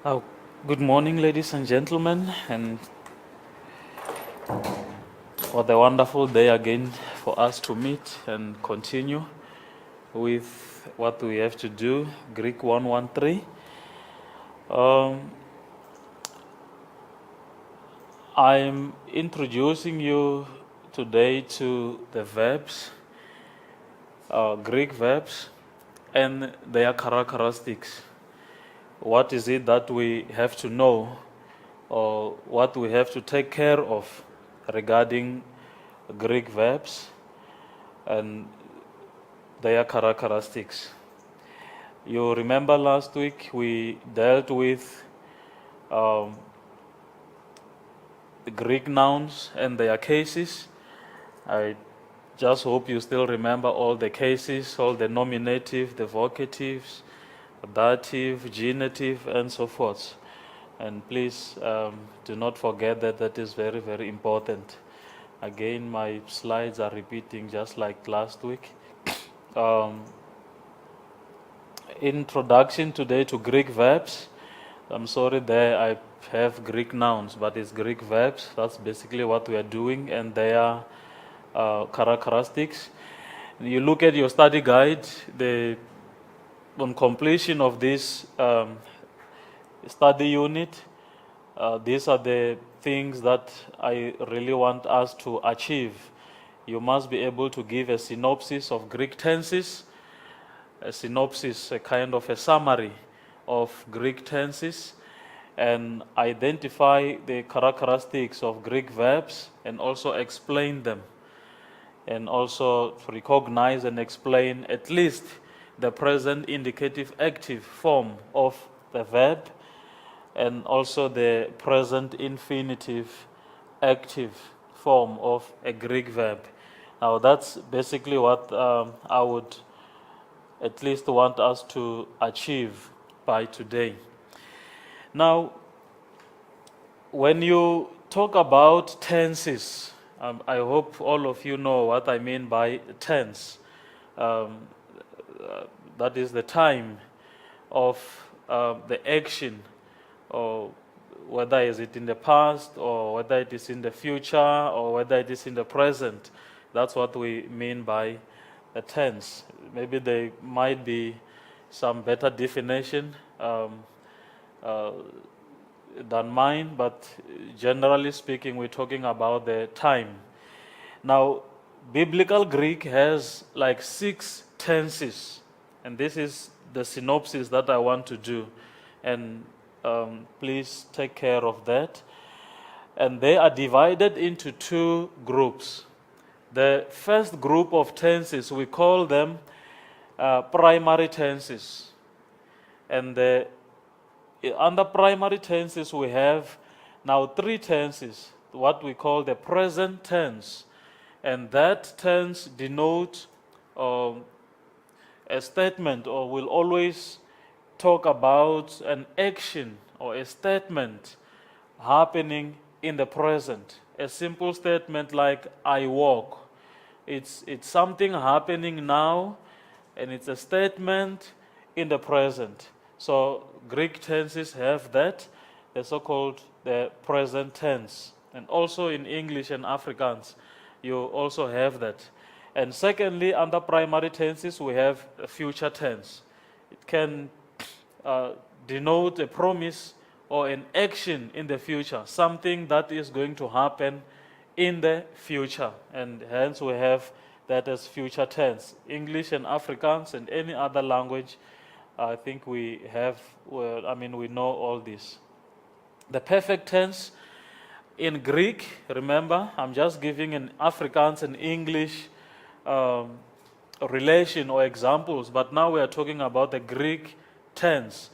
Oh, good morning, ladies and gentlemen, and what a wonderful day again for us to meet and continue with what we have to do, Greek 113. I'm introducing you today to the verbs, Greek verbs, and their characteristics. What is it that we have to know, or what we have to take care of regarding Greek verbs and their characteristics? You remember last week we dealt with the Greek nouns and their cases. I just hope you still remember all the cases, all the nominative, the vocatives, dative, genitive, and so forth. And please do not forget that that is very, very important. Again, my slides are repeating just like last week. Introduction today to Greek verbs. I'm sorry there I have Greek nouns, but it's Greek verbs. That's basically what we are doing, and their characteristics. You look at your study guide, on completion of this study unit, these are the things that I really want us to achieve. You must be able to give a synopsis of Greek tenses, a synopsis, a kind of a summary of Greek tenses, and identify the characteristics of Greek verbs and also explain them, and also to recognize and explain at least the present indicative active form of the verb, and also the present infinitive active form of a Greek verb. Now that's basically what I would at least want us to achieve by today. Now, when you talk about tenses, I hope all of you know what I mean by tense. That is the time of the action, or whether is it in the past, or whether it is in the future, or whether it is in the present. That's what we mean by a tense. Maybe there might be some better definition than mine, but generally speaking, we're talking about the time. Now, Biblical Greek has like 6 tenses, and this is the synopsis that I want to do, and please take care of that. And they are divided into 2 groups. The first group of tenses, we call them primary tenses. And under primary tenses, we have now 3 tenses, what we call the present tense. And that tense denotes a statement, or will always talk about an action or a statement happening in the present. A simple statement like I walk. It's something happening now, and it's a statement in the present. So Greek tenses have that, the so-called the present tense. And also in English and Afrikaans, you also have that. And secondly, under primary tenses, we have a future tense. It can denote a promise or an action in the future, something that is going to happen in the future, and hence we have that as future tense. English and Afrikaans and any other language, I think we have, we know all this. The perfect tense in Greek, remember, I'm just giving an Afrikaans and English relation or examples, but now we are talking about the Greek tense.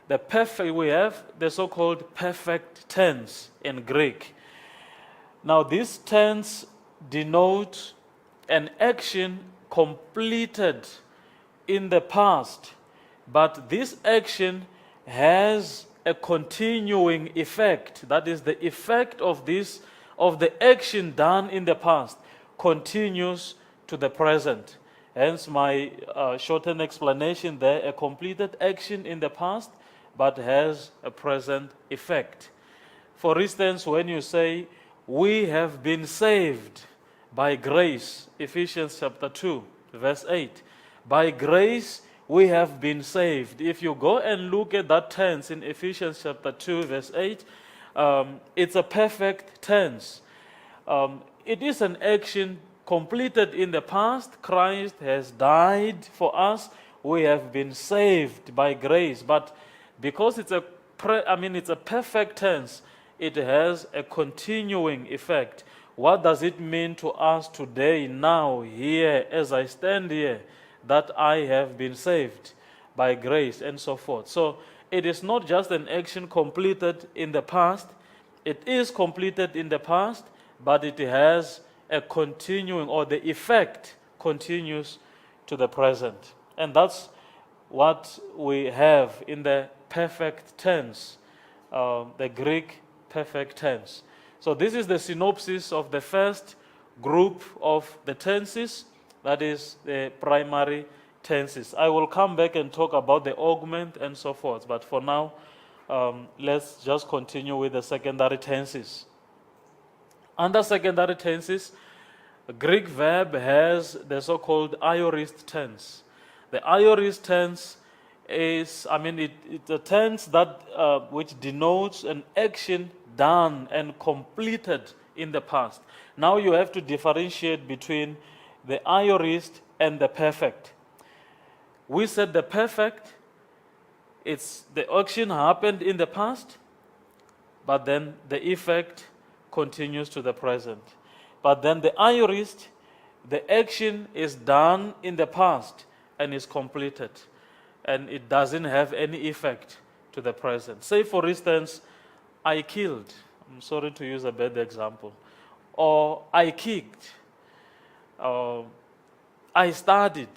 We have the so-called perfect tense in Greek. Now, this tense denotes an action completed in the past, but this action has a continuing effect. That is, the effect of the action done in the past continues to the present. Hence my shortened explanation there: a completed action in the past but has a present effect. For instance, when you say, we have been saved by grace, Ephesians chapter 2, verse 8. By grace we have been saved. If you go and look at that tense in Ephesians chapter 2, verse 8, it's a perfect tense. It is an action completed in the past. Christ has died for us. We have been saved by grace. But because it's a perfect tense, it has a continuing effect. What does it mean to us today, now, here, as I stand here, that I have been saved by grace and so forth? So it is not just an action completed in the past. It is completed in the past, but it has a continuing, or the effect continues to the present. And that's what we have in the perfect tense, the Greek perfect tense. So this is the synopsis of the first group of the tenses, that is the primary tenses. I will come back and talk about the augment and so forth, but for now, let's just continue with the secondary tenses. Under secondary tenses, a Greek verb has the so-called aorist tense. The aorist tense is, it's a tense that which denotes an action done and completed in the past. Now you have to differentiate between the aorist and the perfect. We said the perfect, it's the action happened in the past, but then the effect continues to the present. But then the aorist, the action is done in the past and is completed, and it doesn't have any effect to the present. Say, for instance, I killed. I'm sorry to use a bad example. Or I kicked. I studied.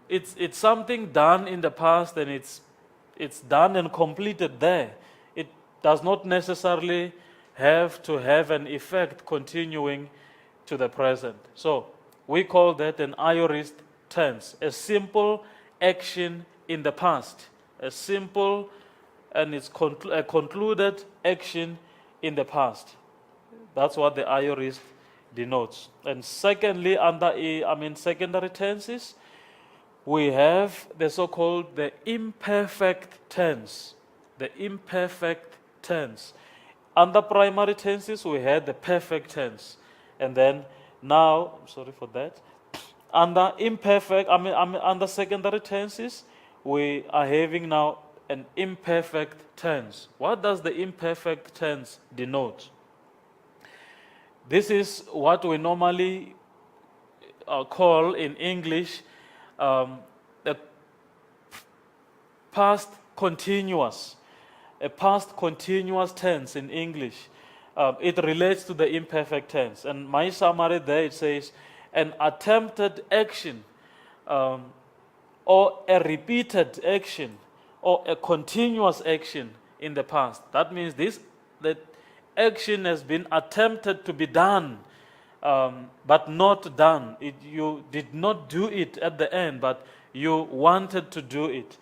It's something done in the past, and it's done and completed there. It does not necessarily have to have an effect continuing to the present. So we call that an aorist tense, a simple action in the past, a simple and it's a concluded action in the past. That's what the aorist denotes. And secondly, under secondary tenses, we have the so-called the imperfect tense. The imperfect tense. Under primary tenses, we had the perfect tense. And then now, I'm sorry for that. Under under secondary tenses, we are having now an imperfect tense. What does the imperfect tense denote? This is what we normally call in English the past continuous. A past continuous tense in English. It relates to the imperfect tense. And my summary there, it says, an attempted action or a repeated action or a continuous action in the past. That means the action has been attempted to be done, but not done. You did not do it at the end, but you wanted to do it.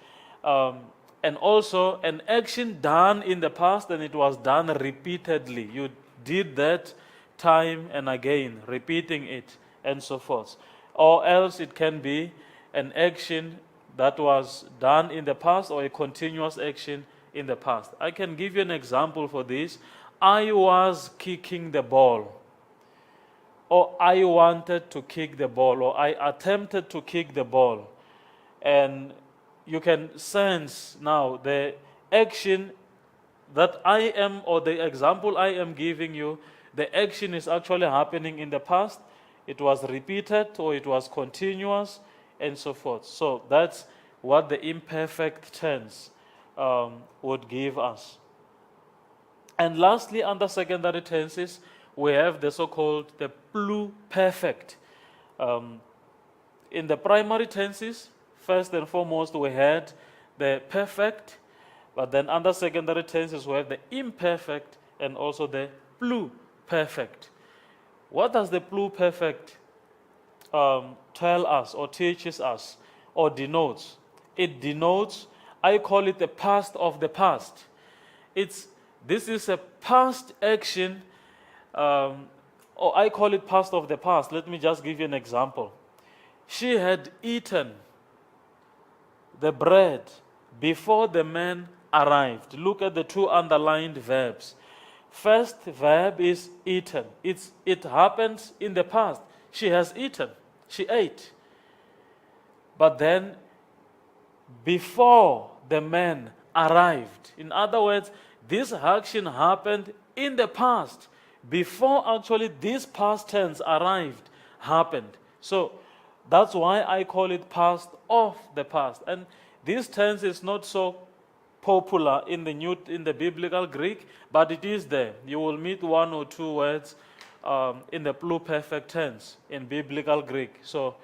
And also an action done in the past, and it was done repeatedly. You did that time and again, repeating it and so forth. Or else it can be an action that was done in the past or a continuous action in the past. I can give you an example for this. I was kicking the ball, or I wanted to kick the ball, or I attempted to kick the ball. And you can sense now the action that I am, or the example I am giving you, the action is actually happening in the past. It was repeated, or it was continuous, and so forth. So that's what the imperfect tense would give us. And lastly, under secondary tenses, we have the so-called the pluperfect. In the primary tenses, first and foremost, we had the perfect, but then under secondary tenses, we have the imperfect and also the pluperfect. What does the pluperfect tell us or teaches us or denotes? It denotes I call it the past of the past. This is a past action, or I call it past of the past. Let me just give you an example. She had eaten the bread before the man arrived. Look at the two underlined verbs. First verb is eaten. It happens in the past. She has eaten. She ate. But then, before the man arrived. In other words, this action happened in the past. Before actually this past tense arrived, happened. So, that's why I call it past of the past. And this tense is not so popular in the biblical Greek, but it is there. You will meet one or two words in the pluperfect tense in biblical Greek. So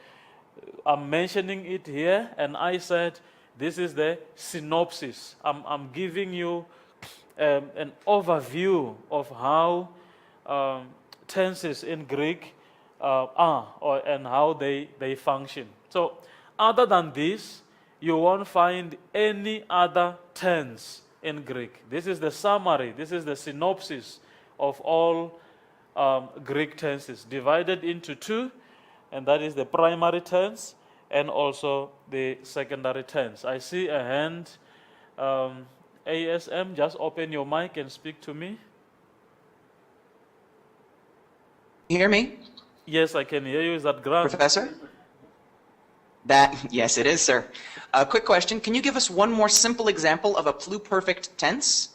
I'm mentioning it here, and I said this is the synopsis. I'm giving you an overview of how tenses in Greek and how they function. So other than this, you won't find any other tense in Greek. This is the summary, this is the synopsis of all Greek tenses, divided into two, and that is the primary tense and also the secondary tense. I see a hand. ASM, just open your mic and speak to me. You hear me? Yes, I can hear you. Is that Grant? Professor? Yes, it is, sir. Quick question. Can you give us one more simple example of a pluperfect tense?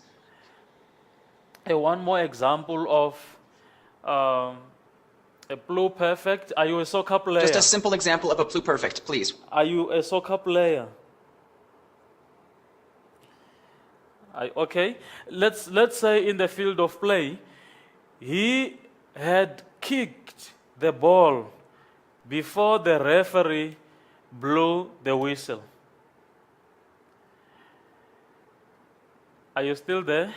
One more example of a pluperfect. Are you a soccer player? Just a simple example of a pluperfect, please. Are you a soccer player? Okay. Let's say in the field of play, he had kicked the ball before the referee blew the whistle. Are you still there?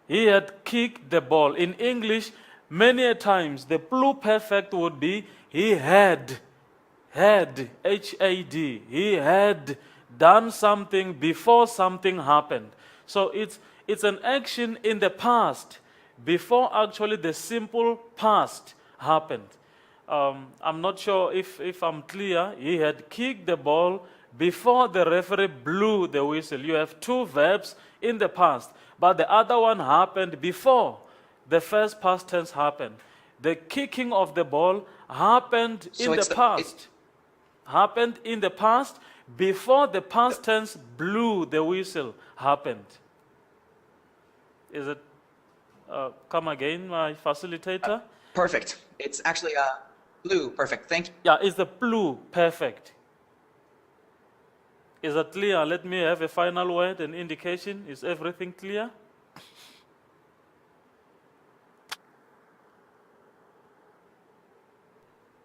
He had kicked the ball. In English, many a times the pluperfect would be he had, H-A-D. He had done something before something happened. So it's an action in the past before actually the simple past happened. I'm not sure if I'm clear. He had kicked the ball before the referee blew the whistle. You have two verbs in the past, but the other one happened before the first past tense happened. The kicking of the ball happened in the past. Happened in the past before the past tense blew the whistle happened. Is it? Come again, my facilitator. Perfect. It's actually blue. Perfect. Thank you. Yeah, it's the pluperfect. Is that clear? Let me have a final word, an indication. Is everything clear?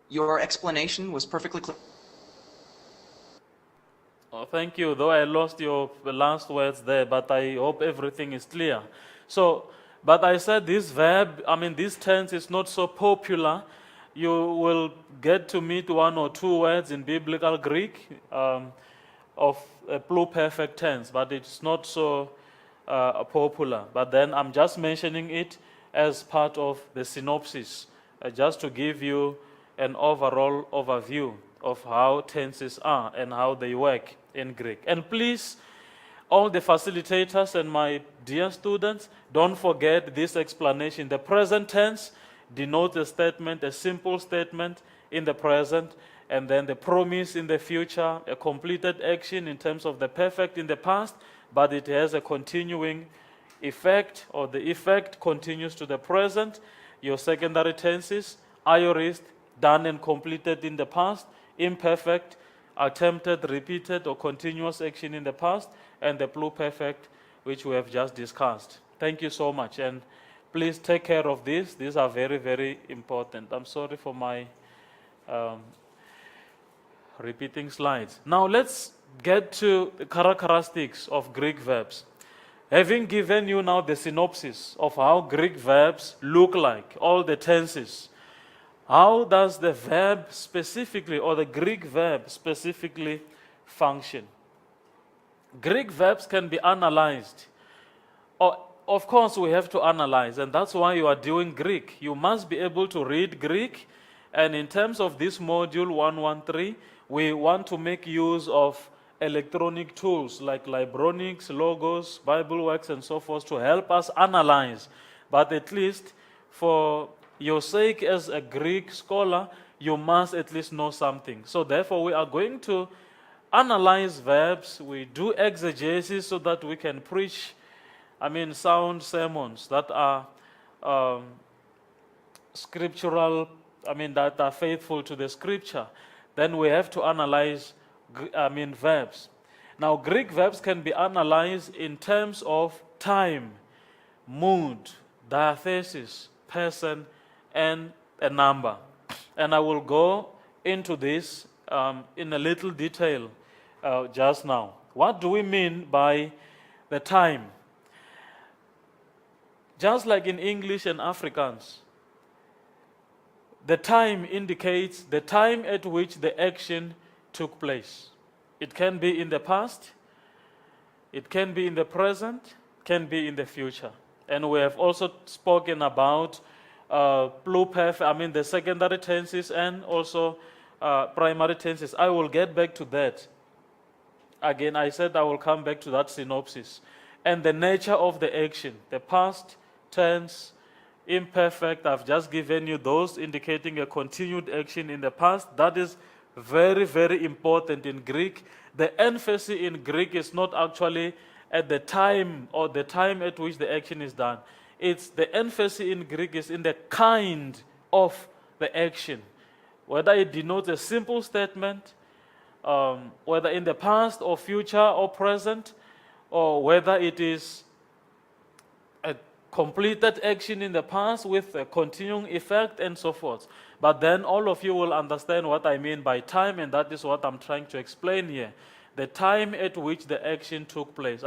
Your explanation was perfectly clear. Oh, thank you. Though I lost your last words there, but I hope everything is clear. So, but I said this verb, this tense is not so popular. You will get to meet one or two words in biblical Greek of a pluperfect tense, but it's not so popular. But then I'm just mentioning it as part of the synopsis, just to give you an overall overview of how tenses are and how they work in Greek. And please, all the facilitators and my dear students, don't forget this explanation. The present tense denotes a statement, a simple statement in the present, and then the promise in the future, a completed action in terms of the perfect in the past, but it has a continuing effect, or the effect continues to the present. Your secondary tenses, aorist, done and completed in the past, imperfect, attempted, repeated, or continuous action in the past, and the pluperfect, which we have just discussed. Thank you so much, and please take care of this. These are very, very important. I'm sorry for my repeating slides. Now let's get to the characteristics of Greek verbs. Having given you now the synopsis of how Greek verbs look like, all the tenses, how does the verb specifically, or the Greek verb specifically, function? Greek verbs can be analyzed. Of course, we have to analyze, and that's why you are doing Greek. You must be able to read Greek. And in terms of this module 113, we want to make use of electronic tools like Libronics, Logos, BibleWorks, and so forth to help us analyze. But at least for your sake as a Greek scholar, you must at least know something. So therefore, we are going to analyze verbs. We do exegesis so that we can preach sound sermons that are scriptural, that are faithful to the scripture. Then we have to analyze, verbs. Now, Greek verbs can be analyzed in terms of time, mood, diathesis, person, and a number. And I will go into this in a little detail just now. What do we mean by the time? Just like in English and Afrikaans, the time indicates the time at which the action took place. It can be in the past, it can be in the present, can be in the future. And we have also spoken about pluperfect, the secondary tenses and also primary tenses. I will get back to that. Again, I said I will come back to that synopsis. And the nature of the action, the past, tense, imperfect, I've just given you those indicating a continued action in the past. That is very, very important in Greek. The emphasis in Greek is not actually at the time or the time at which the action is done. It's the emphasis in Greek is in the kind of the action. Whether it denotes a simple statement, whether in the past or future or present, or whether it is a completed action in the past with a continuing effect and so forth. But then all of you will understand what I mean by time, and that is what I'm trying to explain here. The time at which the action took place.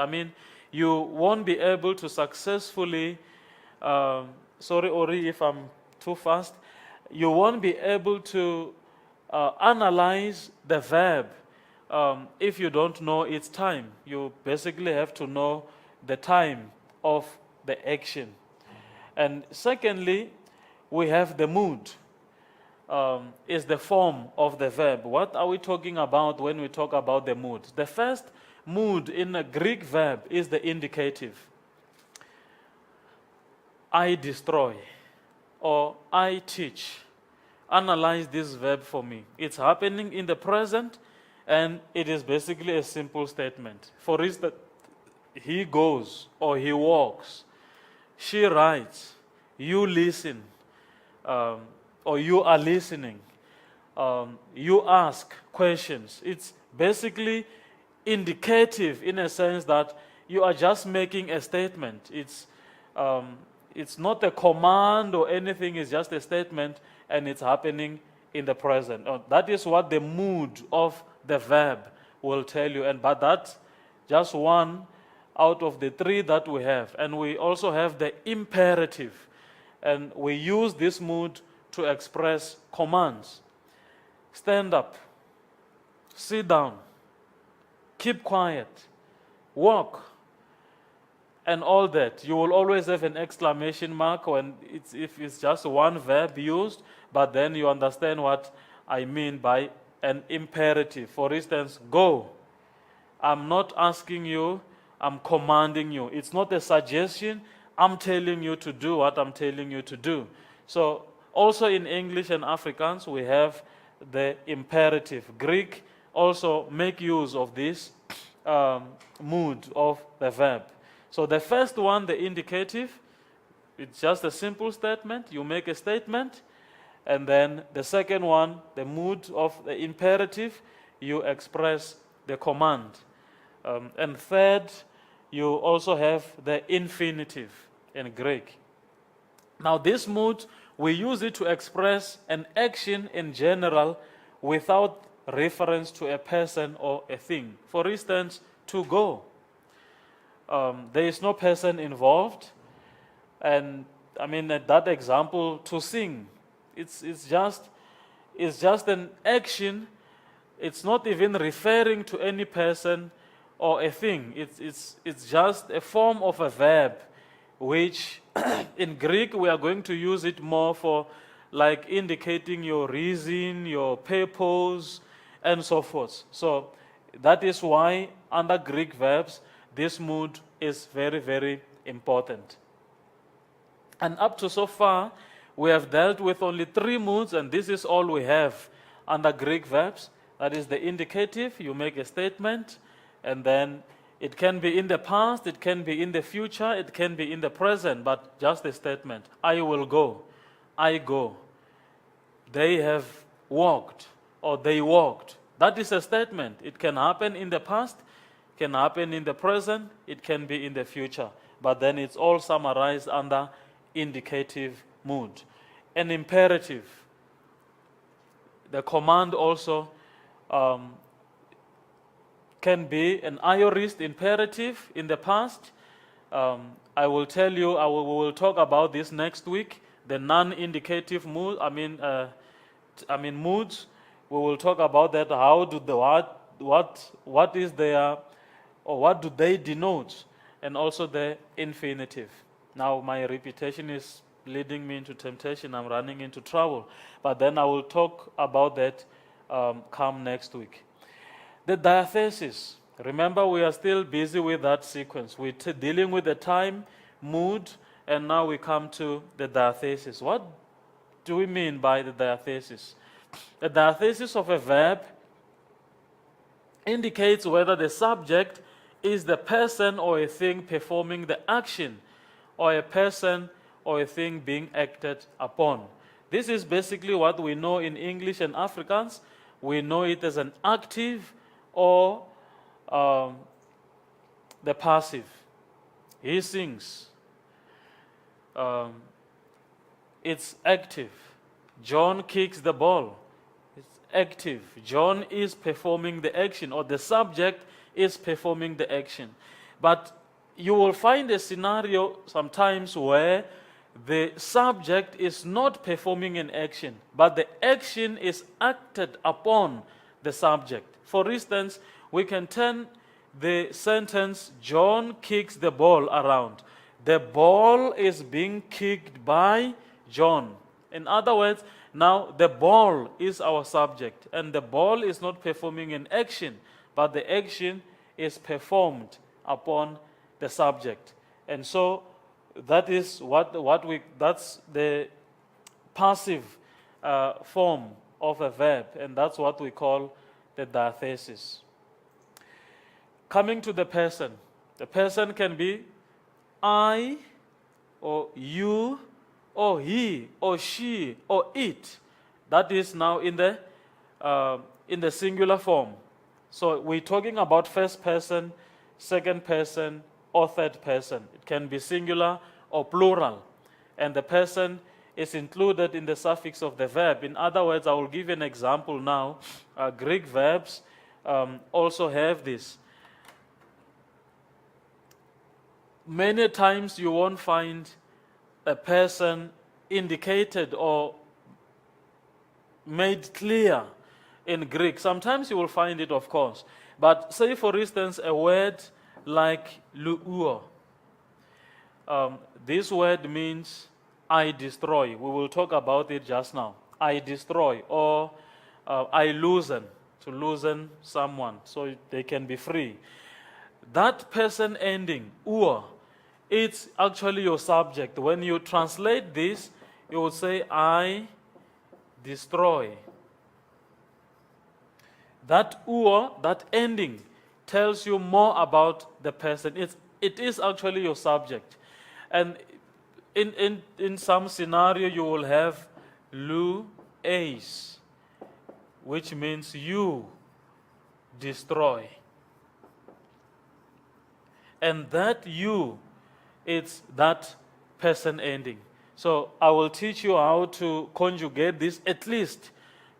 You won't be able to successfully, sorry Ori if I'm too fast, you won't be able to analyze the verb if you don't know its time. You basically have to know the time of the action. And secondly, we have the mood, is the form of the verb. What are we talking about when we talk about the mood? The first mood in a Greek verb is the indicative. I destroy or I teach. Analyze this verb for me. It's happening in the present and it is basically a simple statement. For instance, he goes or he walks. She writes, you listen, or you are listening. You ask questions. It's basically indicative in a sense that you are just making a statement. It's not a command or anything, it's just a statement and it's happening in the present. That is what the mood of the verb will tell you. But that's just one out of the three that we have. And we also have the imperative. And we use this mood to express commands. Stand up, sit down, keep quiet, walk, and all that. You will always have an exclamation mark if it's just one verb used, but then you understand what I mean by an imperative. For instance, go. I'm not asking you, I'm commanding you. It's not a suggestion. I'm telling you to do what I'm telling you to do. So also in English and Afrikaans, we have the imperative. Greek also make use of this mood of the verb. So the first one, the indicative, it's just a simple statement. You make a statement. And then the second one, the mood of the imperative, you express the command. And third, you also have the infinitive in Greek. Now this mood, we use it to express an action in general without reference to a person or a thing. For instance, to go. There is no person involved. And that example, to sing. It's just an action. It's not even referring to any person or a thing. It's just a form of a verb, which in Greek we are going to use it more for like indicating your reason, your purpose, and so forth. So that is why under Greek verbs, this mood is very, very important. And up to so far, we have dealt with only 3 moods, and this is all we have under Greek verbs. That is the indicative, you make a statement, and then it can be in the past, it can be in the future, it can be in the present, but just a statement. I will go, I go. They have walked, or they walked. That is a statement. It can happen in the past, can happen in the present, it can be in the future. But then it's all summarized under indicative mood. An imperative. The command also can be an aorist imperative in the past. I will tell you, we will talk about this next week. The non-indicative mood, moods. We will talk about that. How do the what is their, or what do they denote, and also the infinitive. Now my repetition is leading me into temptation. I'm running into trouble, but then I will talk about that come next week. The diathesis. Remember, we are still busy with that sequence. We're dealing with the time, mood, and now we come to the diathesis. What do we mean by the diathesis? The diathesis of a verb indicates whether the subject is the person or a thing performing the action, or a person or a thing being acted upon. This is basically what we know in English and Afrikaans. We know it as an active or the passive. He sings. It's active. John kicks the ball. It's active. John is performing the action, or the subject is performing the action. But you will find a scenario sometimes where the subject is not performing an action, but the action is acted upon the subject. For instance, we can turn the sentence, John kicks the ball, around. The ball is being kicked by John. In other words, now the ball is our subject, and the ball is not performing an action, but the action is performed upon the subject. And so that is that's the passive form of a verb, and that's what we call the diathesis. Coming to the person can be I, or you, or he, or she, or it. That is now in the singular form. So we're talking about first person, second person, or third person. It can be singular or plural. And the person is included in the suffix of the verb. In other words, I will give you an example now. Greek verbs also have this. Many times you won't find a person indicated or made clear in Greek. Sometimes you will find it, of course. But say, for instance, a word like luo. This word means I destroy. We will talk about it just now. I destroy, or I loosen, to loosen someone so they can be free. That person ending, uo, it's actually your subject. When you translate this, you would say, I destroy. That uo, that ending, tells you more about the person. It is actually your subject. And in some scenario, you will have lu eis, which means you destroy. And that you, it's that person ending. So I will teach you how to conjugate this. At least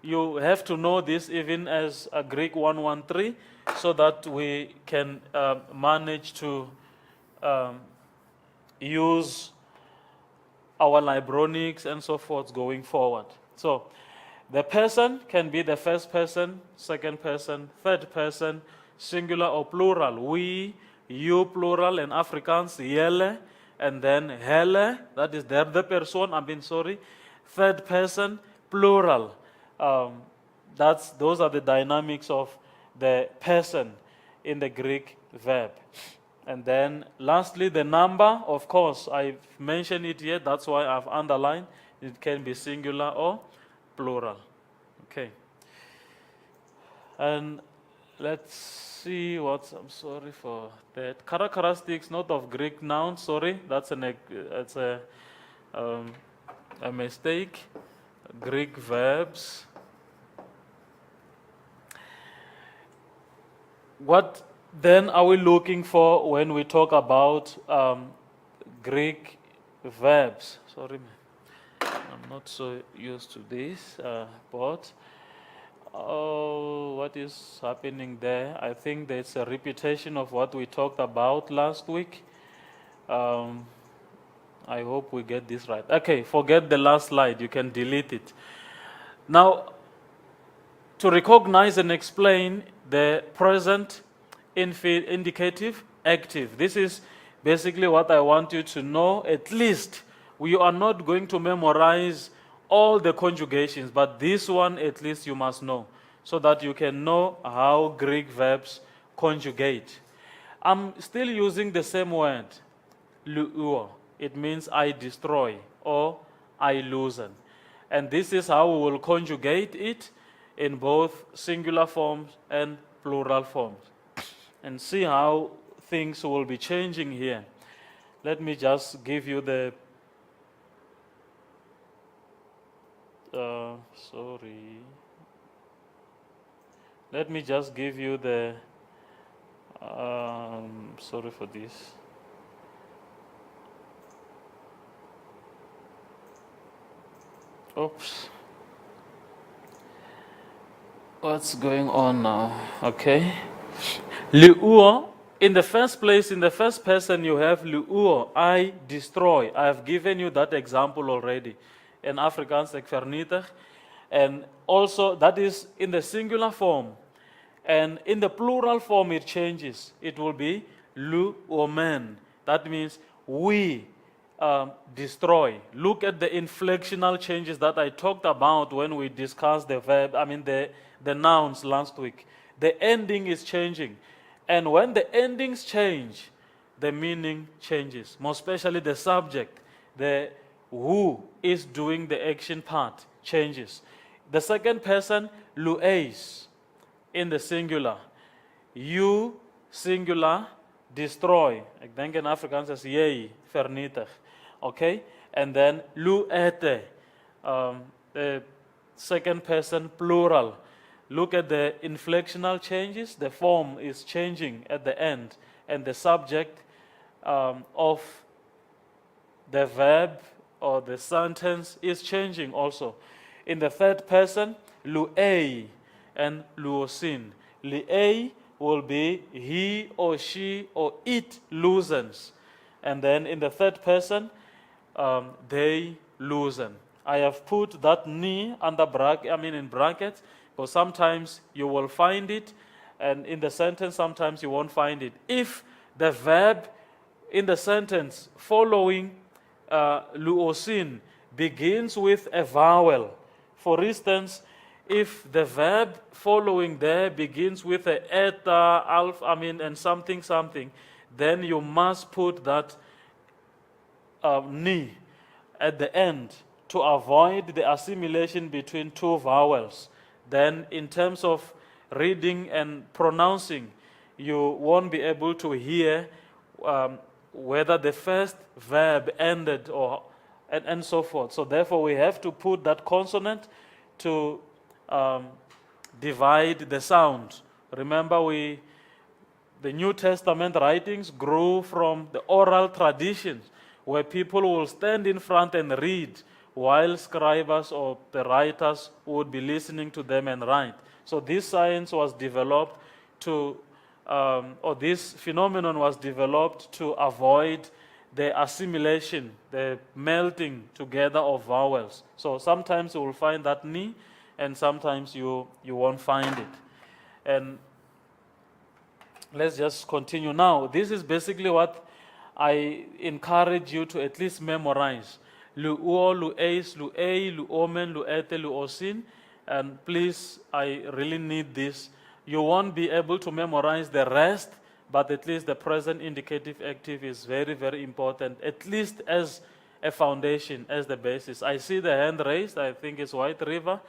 you have to know this even as a Greek 113, so that we can manage to use our Libronics and so forth going forward. So the person can be the first person, second person, third person, singular or plural. We, you plural, and Afrikaans, jelle, and then hele, that is derde persoon, third person, plural. Those are the dynamics of the person in the Greek verb. And then lastly, the number, of course, I've mentioned it here, that's why I've underlined. It can be singular or plural. Okay. And let's see I'm sorry for that. Characteristics, not of Greek nouns, sorry, that's a mistake. Greek verbs. What then are we looking for when we talk about Greek verbs? Sorry, I'm not so used to this, but what is happening there? I think there's a repetition of what we talked about last week. I hope we get this right. Okay, forget the last slide. You can delete it. Now, to recognize and explain the present indicative active. This is basically what I want you to know. At least we are not going to memorize all the conjugations, but this one at least you must know, so that you can know how Greek verbs conjugate. I'm still using the same word, luo. It means I destroy or I loosen. And this is how we will conjugate it in both singular forms and plural forms. And see how things will be changing here. Let me just give you the Let me just give you the sorry for this. Oops. What's going on now? Okay. Luo, in the first place, in the first person, you have luo, I destroy. I have given you that example already. In Afrikaans, ek vernietig. And also, that is in the singular form. And in the plural form, it changes. It will be luomen. That means we destroy. Look at the inflectional changes that I talked about when we discussed the verb, the nouns last week. The ending is changing. And when the endings change, the meaning changes. More especially the subject, the who is doing the action part changes. The second person, lueis, in the singular. You, singular, destroy. Ek dink in Afrikaans is jy, vernietig. Okay? And then luete, the second person, plural. Look at the inflectional changes. The form is changing at the end. And the subject of the verb or the sentence is changing also. In the third person, luei and luosin. Luei will be he or she or it loosens. And then in the third person, they loosen. I have put that ni under in brackets, because sometimes you will find it, and in the sentence sometimes you won't find it. If the verb in the sentence following luosin begins with a vowel, for instance, if the verb following there begins with a eta, alpha, and something, then you must put that ni at the end to avoid the assimilation between two vowels. Then in terms of reading and pronouncing, you won't be able to hear whether the first verb ended and so forth. So therefore we have to put that consonant to divide the sound. Remember, the New Testament writings grew from the oral traditions where people will stand in front and read while scribes or the writers would be listening to them and write. So this science was developed this phenomenon was developed to avoid the assimilation, the melting together of vowels. So sometimes you will find that ni, and sometimes you won't find it. And let's just continue. Now, this is basically what I encourage you to at least memorize. Luo, lueis, luei, luomen, luete, luosin. And please, I really need this. You won't be able to memorize the rest, but at least the present indicative active is very, very important, at least as a foundation, as the basis. I see the hand raised. I think it's White River.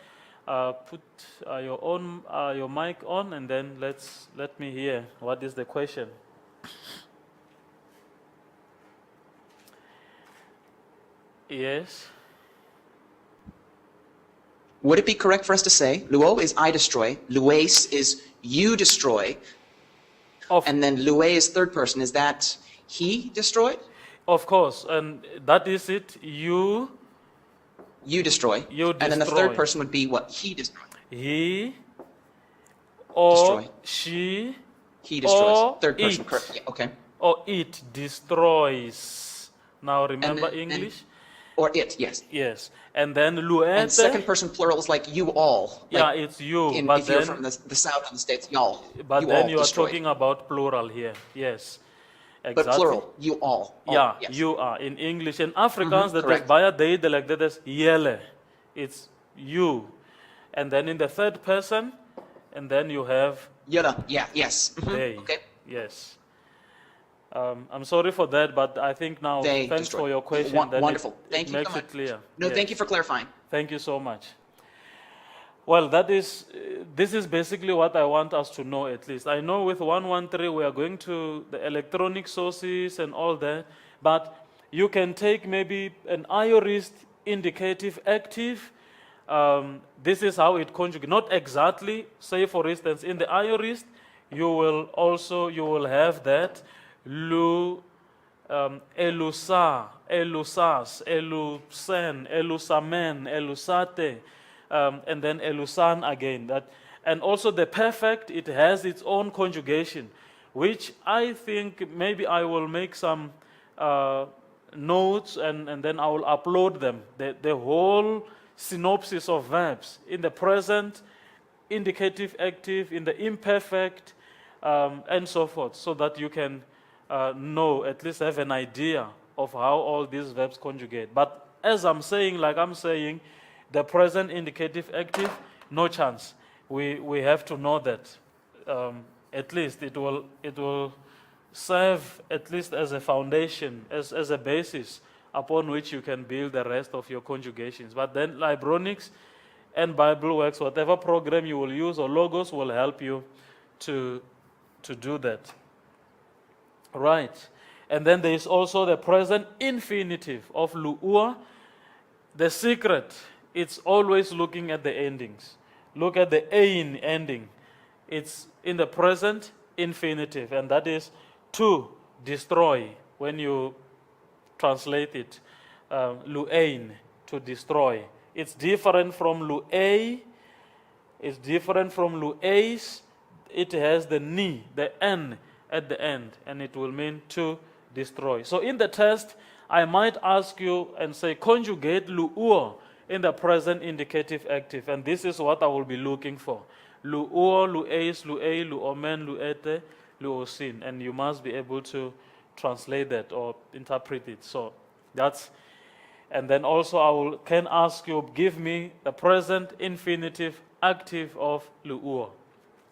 Put your mic on, and then let me hear what is the question. Yes. Would it be correct for us to say, luo is I destroy, lueis is you destroy, and then lue is third person, is that he destroyed? Of course, and that is it. You destroy. You And then the destroy. third person would be what? He destroyed. He or Destroy. she He destroys. or Third person, it. correct. Yeah, okay. or it destroys. Now remember then- English? Or it, yes. Yes. And then luete. And second person plural is like you all. Yeah, Like it's you. if you're from the south of the states, y'all. But you then all you are destroyed. talking about plural here. Yes. Exactly. But plural, you all. Yeah, yes. you are. In English and Afrikaans, that is correct. baie dui like that is yele. It's you. And then in the third person, and then you have Yada, yeah, yes. they. Okay. Yes. I'm sorry for that, but I think now, They thanks destroyed. for your question. that Wonderful. It Thank you makes so it much. clear. No, Yes. thank you for clarifying. Thank you so much. Well, this is basically what I want us to know at least. I know with 113 we are going to the electronic sources and all that, but you can take maybe an aorist indicative active. This is how it conjugates. Not exactly. Say for instance, in the aorist, you will have that lu, elusa, elusas, elusen, elusamen, elusate, and then elusan again. And also the perfect, it has its own conjugation, which I think maybe I will make some notes and then I will upload them. The whole synopsis of verbs in the present, indicative active, in the imperfect, and so forth, so that you can know, at least have an idea of how all these verbs conjugate. But as I'm saying, the present indicative active, no chance. We have to know that. At least it will serve at least as a foundation, as a basis upon which you can build the rest of your conjugations. But then Libronics and BibleWorks, whatever program you will use or logos will help you to do that. Right. And then there is also the present infinitive of luua. The secret, it's always looking at the endings. Look at the ein ending. It's in the present infinitive, and that is to destroy. When you translate it, luein, to destroy. It's different from luei. It's different from lueis. It has the ni, the n at the end, and it will mean to destroy. So in the test, I might ask you and say conjugate luo in the present indicative active, and this is what I will be looking for. Luo, lueis, luei, luomen, luete, luosin, and you must be able to translate that or interpret it. So that's, and then also can ask you, give me the present infinitive active of luo.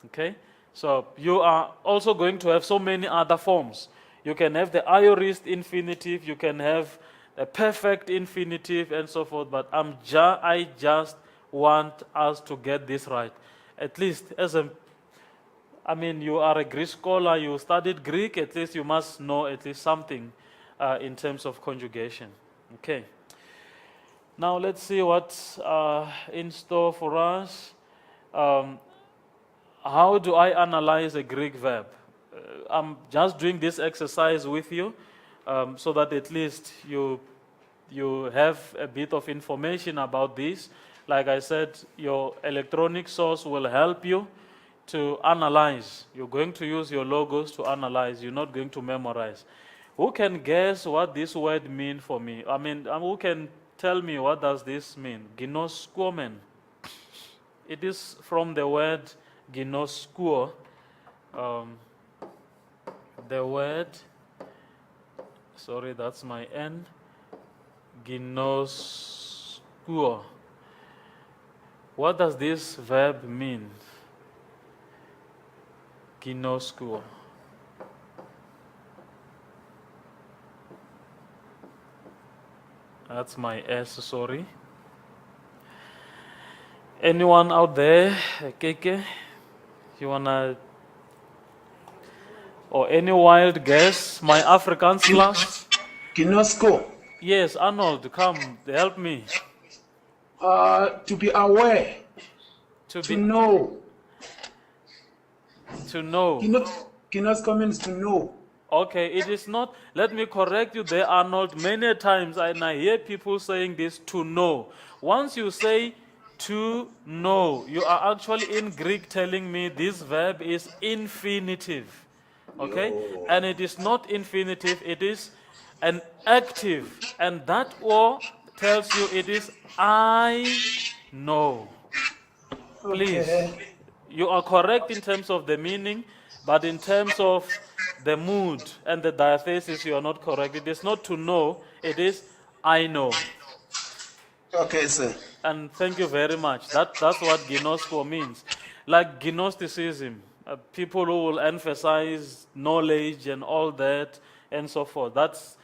Okay? So you are also going to have so many other forms. You can have the aorist infinitive, you can have the perfect infinitive, and so forth. But I just want us to get this right. At least you are a Greek scholar, you studied Greek, at least you must know at least something in terms of conjugation. Okay. Now let's see what's in store for us. How do I analyze a Greek verb? I'm just doing this exercise with you so that at least you have a bit of information about this. Like I said, your electronic source will help you to analyze. You're going to use your logos to analyze. You're not going to memorize. Who can guess what this word means for me? Who can tell me what does this mean? Ginoskuomen. It is from the word ginoskuo. the word, sorry, that's my N, ginoskuo. What does this verb mean? Ginoskuo. That's my S, sorry. Anyone out there, Keke? You wanna, or any wild guess? My Afrikaans class? Ginosko. Yes, Arnold, come, help me. To be aware. To know. To know. Ginosko means to know. Okay, it is not, let me correct you there, Arnold. Many times I hear people saying this, to know. Once you say to know, you are actually in Greek telling me this verb is infinitive. Okay? And it is not infinitive, it is an active. And that or tells you it is I know. Please. Okay. You are correct in terms of the meaning, but in terms of the mood and the diathesis, you are not correct. It is not to know, it is I know. Okay, sir. And thank you very much. That's what ginosko means. Like Gnosticism, people who will emphasize knowledge and all that and so forth. That's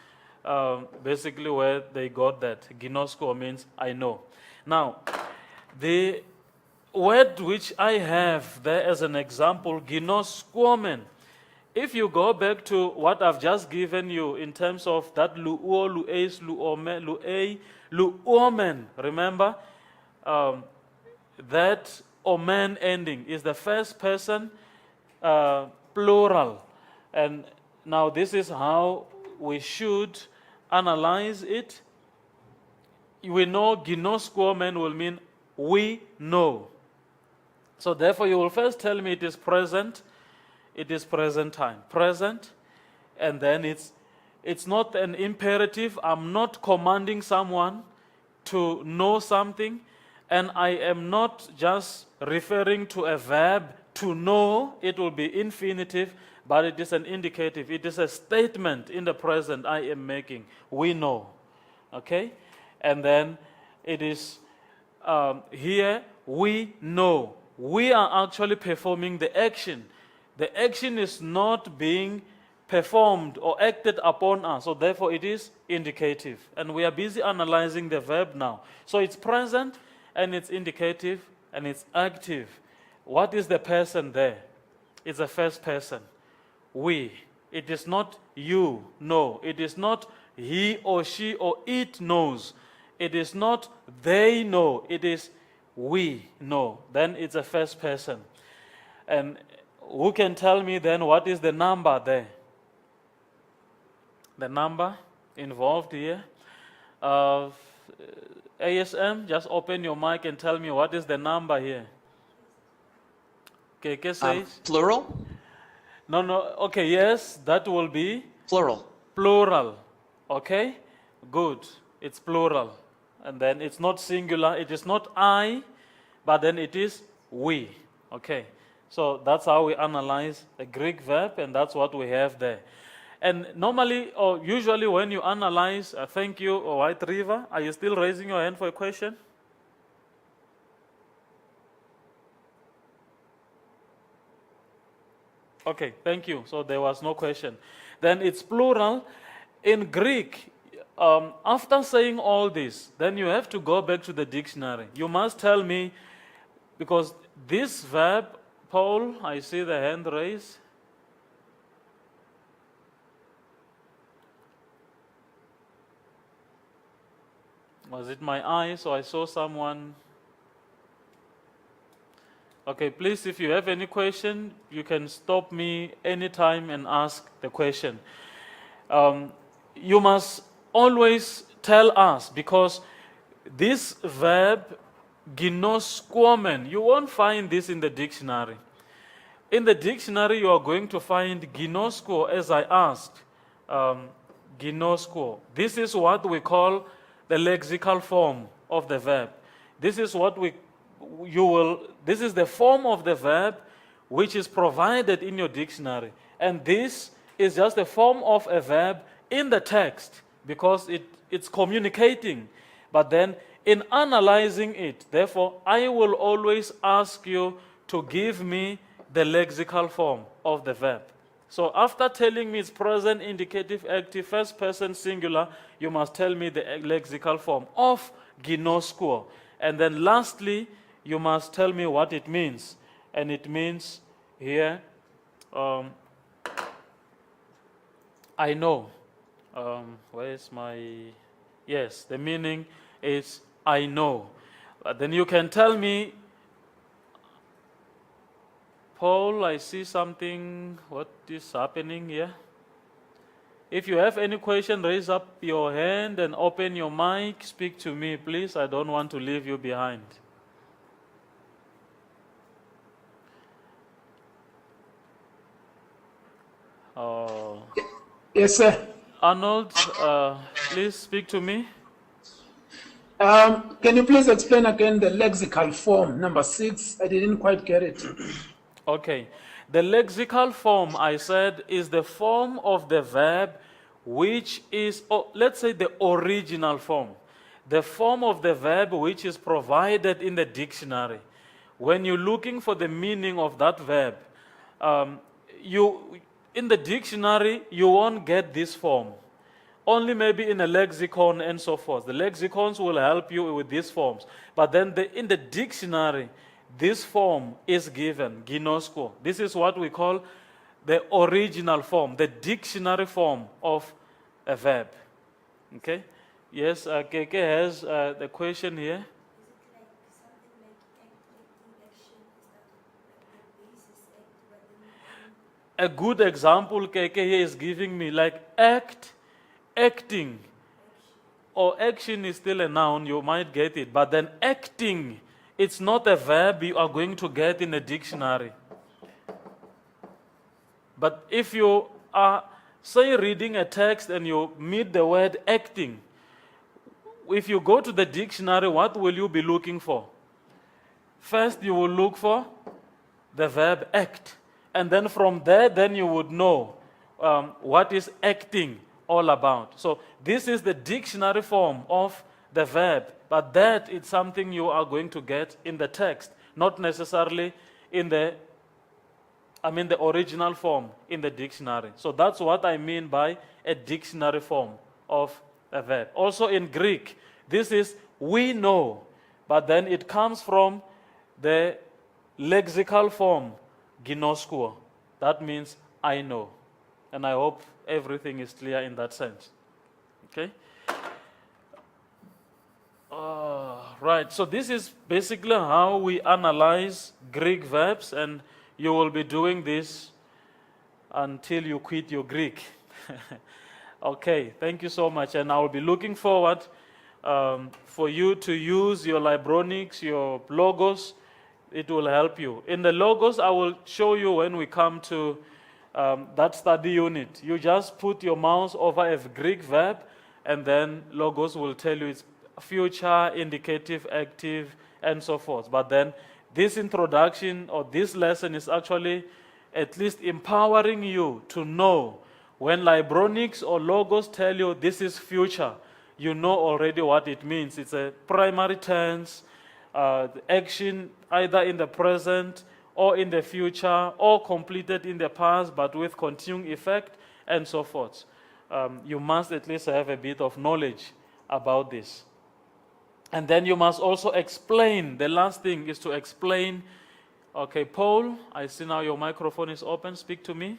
basically where they got that. Ginosko means I know. Now, the word which I have there as an example, ginoskomen. If you go back to what I've just given you in terms of that luo, lues, luome, luei, luomen, remember? That omen ending is the first person plural. And now this is how we should analyze it. We know ginoskomen will mean we know. So therefore you will first tell me it is present time. Present, and then it's not an imperative. I'm not commanding someone to know something, and I am not just referring to a verb to know. It will be infinitive, but it is an indicative. It is a statement in the present I am making. We know. Okay? And then it is here, we know. We are actually performing the action. The action is not being performed or acted upon us, so therefore it is indicative. And we are busy analyzing the verb now. So it's present, and it's indicative, and it's active. What is the person there? It's the first person. We. It is not you, no. It is not he or she or it knows. It is not they know. It is we know. Then it's a first person. And who can tell me then what is the number there? The number involved here. ASM, just open your mic and tell me what is the number here. KK says? Plural? No, okay, yes, that will be? Plural. Plural, okay? Good, it's plural. And then it's not singular, it is not I, but then it is we, okay? So that's how we analyze a Greek verb, and that's what we have there. And normally, or usually when you analyze, thank you, White River, are you still raising your hand for a question? Okay, thank you. So there was no question. Then it's plural. In Greek, after saying all this, then you have to go back to the dictionary. You must tell me, because this verb, Paul, I see the hand raised. Was it my eye? So I saw someone. Okay, please, if you have any question, you can stop me anytime and ask the question. You must always tell us, because this verb, ginoskomen, you won't find this in the dictionary. In the dictionary, you are going to find ginosko, as I asked, ginosko. This is what we call the lexical form of the verb. This is what this is the form of the verb which is provided in your dictionary. And this is just a form of a verb in the text because it's communicating. But then in analyzing it, therefore, I will always ask you to give me the lexical form of the verb. So after telling me it's present, indicative, active, first person singular, you must tell me the lexical form of ginosko. And then lastly, you must tell me what it means. And it means here, I know. Where is my... Yes, the meaning is I know. Then you can tell me, Paul, I see something. What is happening here? If you have any question, raise up your hand and open your mic. Speak to me, please. I don't want to leave you behind. Yes, sir. Arnold, please speak to me. Can you please explain again the lexical form, number 6? I didn't quite get it. Okay. The lexical form, I said, is the form of the verb which is, let's say the original form. The form of the verb which is provided in the dictionary. When you're looking for the meaning of that verb, in the dictionary, you won't get this form. Only maybe in a lexicon and so forth. The lexicons will help you with these forms. But then in the dictionary, this form is given, ginosko. This is what we call the original form, the dictionary form of a verb. Okay? Yes, Keke has the question here. A good example Keke here is giving me, like act, acting, or action is still a noun, you might get it, but then acting, it's not a verb you are going to get in a dictionary. But if you are, say, reading a text and you meet the word acting, if you go to the dictionary, what will you be looking for? First, you will look for the verb act. And then from there, then you would know what is acting all about. So this is the dictionary form of the verb, but that is something you are going to get in the text, not necessarily in the original form in the dictionary. So that's what I mean by a dictionary form of a verb. Also in Greek, this is we know, but then it comes from the lexical form ginosko. That means I know. And I hope everything is clear in that sense. Okay? Right, so this is basically how we analyze Greek verbs, and you will be doing this until you quit your Greek. Okay, thank you so much. And I will be looking forward for you to use your Libronics, your logos. It will help you. In the logos, I will show you when we come to that study unit. You just put your mouse over a Greek verb, and then logos will tell you it's future, indicative, active, and so forth. But then this introduction or this lesson is actually at least empowering you to know when Libronics or logos tell you this is future, you know already what it means. It's a primary tense, action either in the present or in the future or completed in the past but with continuing effect and so forth. You must at least have a bit of knowledge about this. And then you must also explain. The last thing is to explain. Okay, Paul, I see now your microphone is open. Speak to me.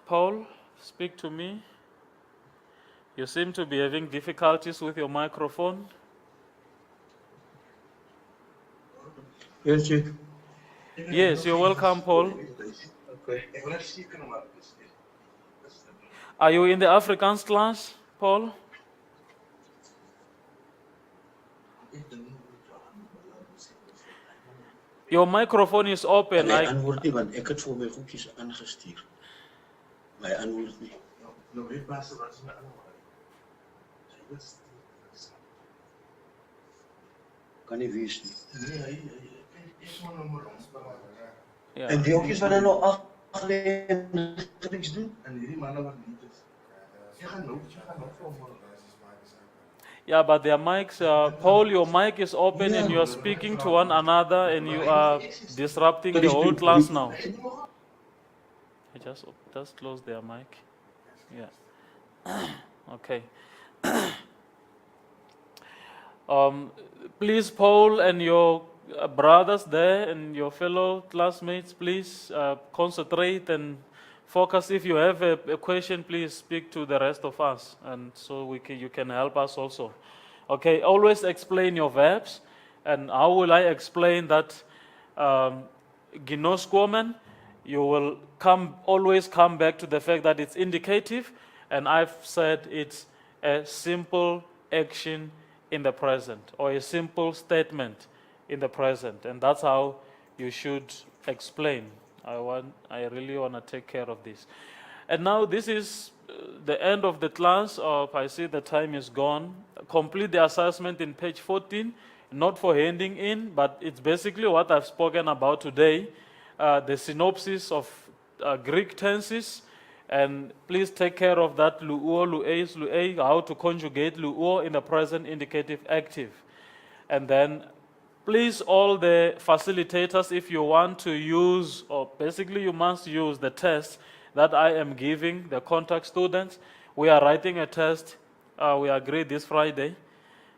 Paul, speak to me. You seem to be having difficulties with your microphone. Yes, Chief. Yes, you're welcome, Paul. Okay. Are you in the Afrikaans class, Paul? Your microphone is open. Hy antwoord nie want ek het vir my goedjies aangestuur. Maar hy antwoord nie. Kan nie wees nie. Nee, hy is maar nou maar ons belangrijk. Yeah. En die hokkies wat hy nou agter en niks doen? En hierdie manne wat niet is. Jy gaan nou vir hom. Yeah, but their mics, Paul, your mic is open and you are speaking to one another and you are disrupting the whole class now. I just close their mic. Yeah. Okay. Please, Paul and your brothers there and your fellow classmates, please concentrate and focus. If you have a question, please speak to the rest of us, and so you can help us also. Okay, always explain your verbs. And how will I explain that? Genoskomen, you will always come back to the fact that it's indicative, and I've said it's a simple action in the present, or a simple statement in the present, and that's how you should explain. I really want to take care of this. And now this is the end of the class. I see the time is gone. Complete the assessment in page 14, not for handing in, but it's basically what I've spoken about today, the synopsis of Greek tenses. And please take care of that luo, lueis, luei, how to conjugate luo in the present indicative active. And then please, all the facilitators, if you want to use, or basically you must use the test that I am giving the contact students. We are writing a test, we agreed this Friday,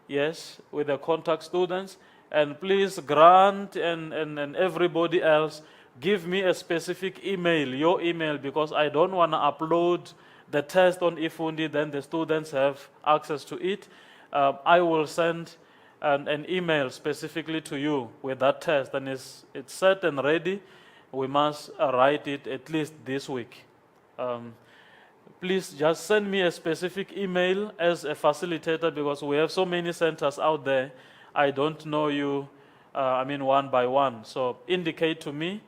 yes, with the contact students. And please, Grant and everybody else, give me a specific email, your email, because I don't want to upload the test on Ifundi, then the students have access to it. I will send an email specifically to you with that test, and it's set and ready. We must write it at least this week. Please just send me a specific email as a facilitator, because we have so many centers out there. I don't know you, one by one. So indicate to me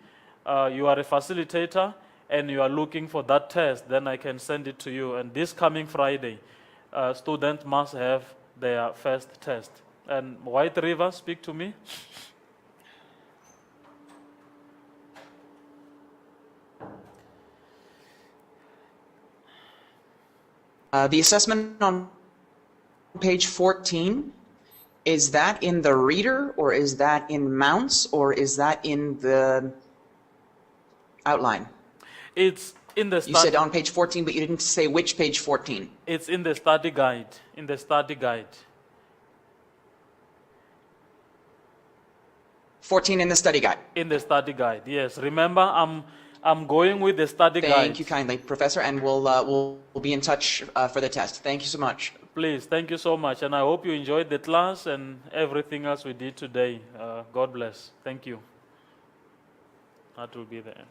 you are a facilitator and you are looking for that test, then I can send it to you. And this coming Friday, students must have their first test. And White River, speak to me. The assessment on page 14, is that in the reader, or is that in Mounts, or is that in the outline? It's in the You said on page 14, but you didn't say which page 14. It's in the study guide. In the study guide. 14 in the study guide. In the study guide, yes. Remember, I'm going with the study guide. Thank you kindly, Professor, and we'll be in touch for the test. Thank you so much. Please, thank you so much. And I hope you enjoyed the class and everything else we did today. God bless. Thank you. That will be the end.